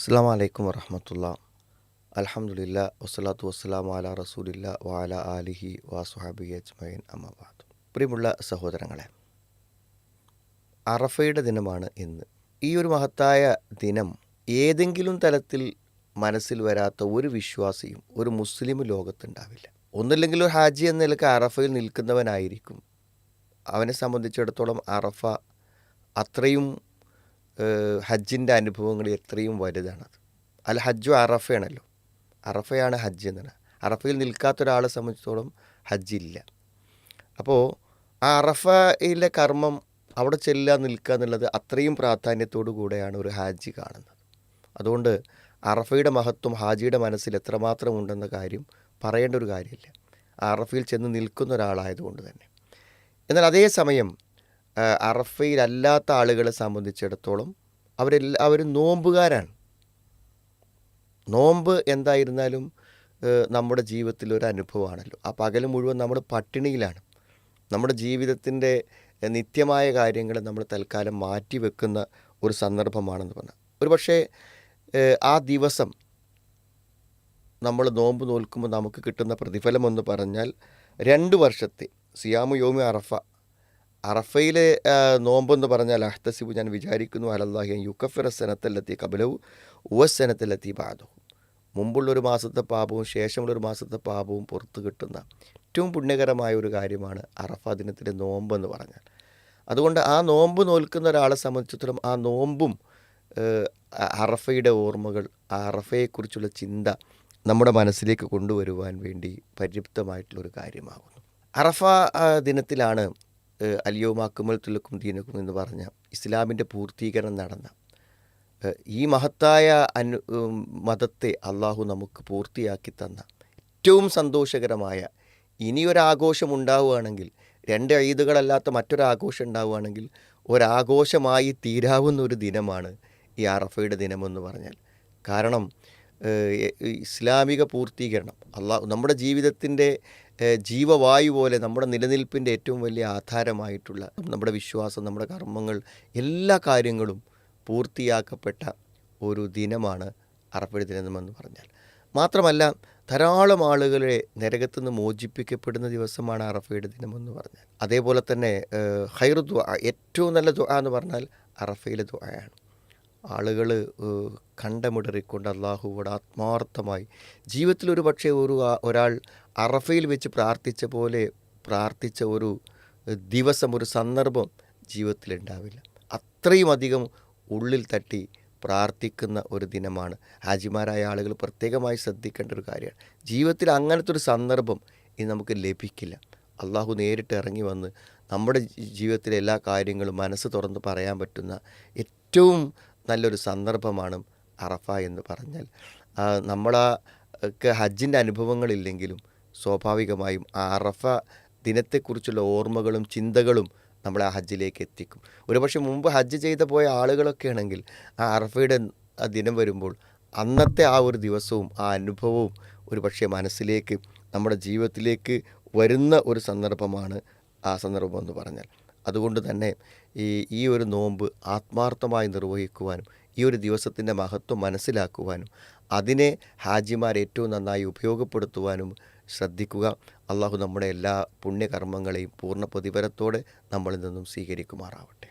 അസ്സാം വലൈക്കും വറഹമത്തുള്ള. അൽഹംദുലില്ലാ വസ്സലാത്തു വസ്സലാമു അലാ റസൂലില്ലാ വഅല ആലിഹി വസുഹാബി അജ്മഈൻ അമ്മാബാദ്. പ്രിയമുള്ള സഹോദരങ്ങളെ, അറഫയുടെ ദിനമാണ് ഇന്ന്. ഈ ഒരു മഹത്തായ ദിനം ഏതെങ്കിലും തലത്തിൽ മനസ്സിൽ വരാത്ത ഒരു വിശ്വാസിയും ഒരു മുസ്ലിം ലോകത്തുണ്ടാവില്ല. ഒന്നില്ലെങ്കിൽ ഒരു ഹാജി എന്ന നിലക്ക് അറഫയിൽ നിൽക്കുന്നവനായിരിക്കും. അവനെ സംബന്ധിച്ചിടത്തോളം അറഫ അത്രയും ഹജ്ജിൻ്റെ അനുഭവങ്ങൾ എത്രയും വലുതാണത്. അൽ ഹജ്ജു അറഫയാണല്ലോ, അറഫയാണ് ഹജ്ജ് എന്നാണ്. അറഫയിൽ നിൽക്കാത്ത ഒരാളെ സംബന്ധിച്ചിടത്തോളം ഹജ്ജില്ല. അപ്പോൾ ആ അറഫയിലെ കർമ്മം അവിടെ ചെല്ലുക നിൽക്കുക എന്നുള്ളത് അത്രയും പ്രാധാന്യത്തോടു കൂടെയാണ് ഒരു ഹാജി കാണുന്നത്. അതുകൊണ്ട് അറഫയുടെ മഹത്വം ഹാജിയുടെ മനസ്സിൽ എത്രമാത്രം ഉണ്ടെന്ന കാര്യം പറയേണ്ട ഒരു കാര്യമില്ല, അറഫയിൽ ചെന്ന് നിൽക്കുന്ന ഒരാളായതുകൊണ്ട് തന്നെ. എന്നാൽ അതേസമയം അറഫയിലല്ലാത്ത ആളുകളെ സംബന്ധിച്ചിടത്തോളം അവരെല്ലാവരും നോമ്പുകാരാണ്. നോമ്പ് എന്തായിരുന്നാലും നമ്മുടെ ജീവിതത്തിൽ ഒരു അനുഭവമാണല്ലോ. ആ പകൽ മുഴുവൻ നമ്മൾ പട്ടിണിയിലാണ്. നമ്മുടെ ജീവിതത്തിൻ്റെ നിത്യമായ കാര്യങ്ങൾ നമ്മൾ തൽക്കാലം മാറ്റി വെക്കുന്ന ഒരു സന്ദർഭമാണെന്ന് പറഞ്ഞാൽ, ഒരു പക്ഷേ ആ ദിവസം നമ്മൾ നോമ്പ് നോൽക്കുമ്പോൾ നമുക്ക് കിട്ടുന്ന പ്രതിഫലം എന്ന് പറഞ്ഞാൽ 2 വർഷത്തെ സിയാമു യോമി അറഫയിലെ നോമ്പെന്ന് പറഞ്ഞാൽ അഹ്തസിബു, ഞാൻ വിചാരിക്കുന്നു അലല്ലാഹി യുക്കഫിറ സനത്തല്ലെത്തി കബലവും ഉവസനത്തല്ലെത്തി ബാദവും, മുമ്പുള്ളൊരു മാസത്തെ പാപവും ശേഷമുള്ളൊരു മാസത്തെ പാപവും പുറത്തു കിട്ടുന്ന ഏറ്റവും പുണ്യകരമായ ഒരു കാര്യമാണ് അറഫ ദിനത്തിലെ നോമ്പെന്ന് പറഞ്ഞാൽ. അതുകൊണ്ട് ആ നോമ്പ് നോൽക്കുന്ന ഒരാളെ സംബന്ധിച്ചിടത്തോളം ആ നോമ്പും അറഫയുടെ ഓർമ്മകൾ, ആ അറഫയെക്കുറിച്ചുള്ള ചിന്ത നമ്മുടെ മനസ്സിലേക്ക് കൊണ്ടുവരുവാൻ വേണ്ടി പര്യാപ്തമായിട്ടുള്ളൊരു കാര്യമാകുന്നു. അറഫ ദിനത്തിലാണ് അൽയൗമ അക്മൽതു ലക്കും ദീനക്കും എന്ന് പറഞ്ഞ ഇസ്ലാമിൻ്റെ പൂർത്തീകരണം നടന്ന ഈ മഹത്തായ മതത്തെ അള്ളാഹു നമുക്ക് പൂർത്തിയാക്കി തന്ന ഏറ്റവും സന്തോഷകരമായ ഇനിയൊരാഘോഷം ഉണ്ടാവുകയാണെങ്കിൽ, 2 ഈദുകളല്ലാത്ത മറ്റൊരാഘോഷം ഉണ്ടാവുകയാണെങ്കിൽ ഒരാഘോഷമായി തീരാവുന്ന ഒരു ദിനമാണ് ഈ അറഫയുടെ ദിനമെന്ന് പറഞ്ഞാൽ. കാരണം ഇസ്ലാമിക പൂർത്തീകരണം, നമ്മുടെ ജീവിതത്തിൻ്റെ ജീവവായു പോലെ നമ്മുടെ നിലനിൽപ്പിൻ്റെ ഏറ്റവും വലിയ ആധാരമായിട്ടുള്ള നമ്മുടെ വിശ്വാസം, നമ്മുടെ കർമ്മങ്ങൾ, എല്ലാ കാര്യങ്ങളും പൂർത്തിയാക്കപ്പെട്ട ഒരു ദിനമാണ് അറഫയുടെ ദിനമെന്ന് പറഞ്ഞാൽ. മാത്രമല്ല, ധാരാളം ആളുകളെ നരകത്തു നിന്ന് മോചിപ്പിക്കപ്പെടുന്ന ദിവസമാണ് അറഫയുടെ ദിനമെന്ന് പറഞ്ഞാൽ. അതേപോലെ തന്നെ ഖൈറു ദുആ, ഏറ്റവും നല്ല ദുആ എന്ന് പറഞ്ഞാൽ അറഫയിലെ ദുആയാണ്. ആളുകൾ കണ്ടമിടറിക്കൊണ്ട് അള്ളാഹുവോട് ആത്മാർത്ഥമായി ജീവിതത്തിൽ ഒരു പക്ഷേ ഒരാൾ അറഫയിൽ വെച്ച് പ്രാർത്ഥിച്ച പോലെ പ്രാർത്ഥിച്ച ഒരു ദിവസം, ഒരു സന്ദർഭം ജീവിതത്തിലുണ്ടാവില്ല. അത്രയും അധികം ഉള്ളിൽ തട്ടി പ്രാർത്ഥിക്കുന്ന ഒരു ദിനമാണ്. ഹാജിമാരായ ആളുകൾ പ്രത്യേകമായി ശ്രദ്ധിക്കേണ്ട ഒരു കാര്യമാണ്. ജീവിതത്തിൽ അങ്ങനത്തെ ഒരു സന്ദർഭം ഇനി നമുക്ക് ലഭിക്കില്ല. അള്ളാഹു നേരിട്ട് ഇറങ്ങി വന്ന് നമ്മുടെ ജീവിതത്തിലെ എല്ലാ കാര്യങ്ങളും മനസ്സ് തുറന്ന് പറയാൻ പറ്റുന്ന ഏറ്റവും നല്ലൊരു സന്ദർഭമാണ് അറഫ എന്ന് പറഞ്ഞാൽ. നമ്മളൊക്കെ ഹജ്ജിൻ്റെ അനുഭവങ്ങളില്ലെങ്കിലും സ്വാഭാവികമായും ആ അറഫ ദിനത്തെക്കുറിച്ചുള്ള ഓർമ്മകളും ചിന്തകളും നമ്മളെ ആ ഹജ്ജിലേക്ക് എത്തിക്കും. ഒരുപക്ഷെ മുമ്പ് ഹജ്ജ് ചെയ്ത് പോയ ആളുകളൊക്കെ ആണെങ്കിൽ ആ അറഫയുടെ ആ ദിനം വരുമ്പോൾ അന്നത്തെ ആ ഒരു ദിവസവും ആ അനുഭവവും ഒരു പക്ഷേ മനസ്സിലേക്ക്, നമ്മുടെ ജീവിതത്തിലേക്ക് വരുന്ന ഒരു സന്ദർഭമാണ് ആ സന്ദർഭം എന്ന് പറഞ്ഞാൽ. അതുകൊണ്ട് തന്നെ ഈ ഒരു നോമ്പ് ആത്മാർത്ഥമായി നിർവഹിക്കുവാനും ഈ ഒരു ദിവസത്തിൻ്റെ മഹത്വം മനസ്സിലാക്കുവാനും അതിനെ ഹാജിമാർ ഏറ്റവും നന്നായി ഉപയോഗപ്പെടുത്തുവാനും ശ്രദ്ധിക്കുക. അള്ളാഹു നമ്മുടെ എല്ലാ പുണ്യകർമ്മങ്ങളെയും പൂർണ്ണ പ്രതിഫലത്തോടെ നമ്മളിൽ നിന്നും സ്വീകരിക്കുമാറാവട്ടെ.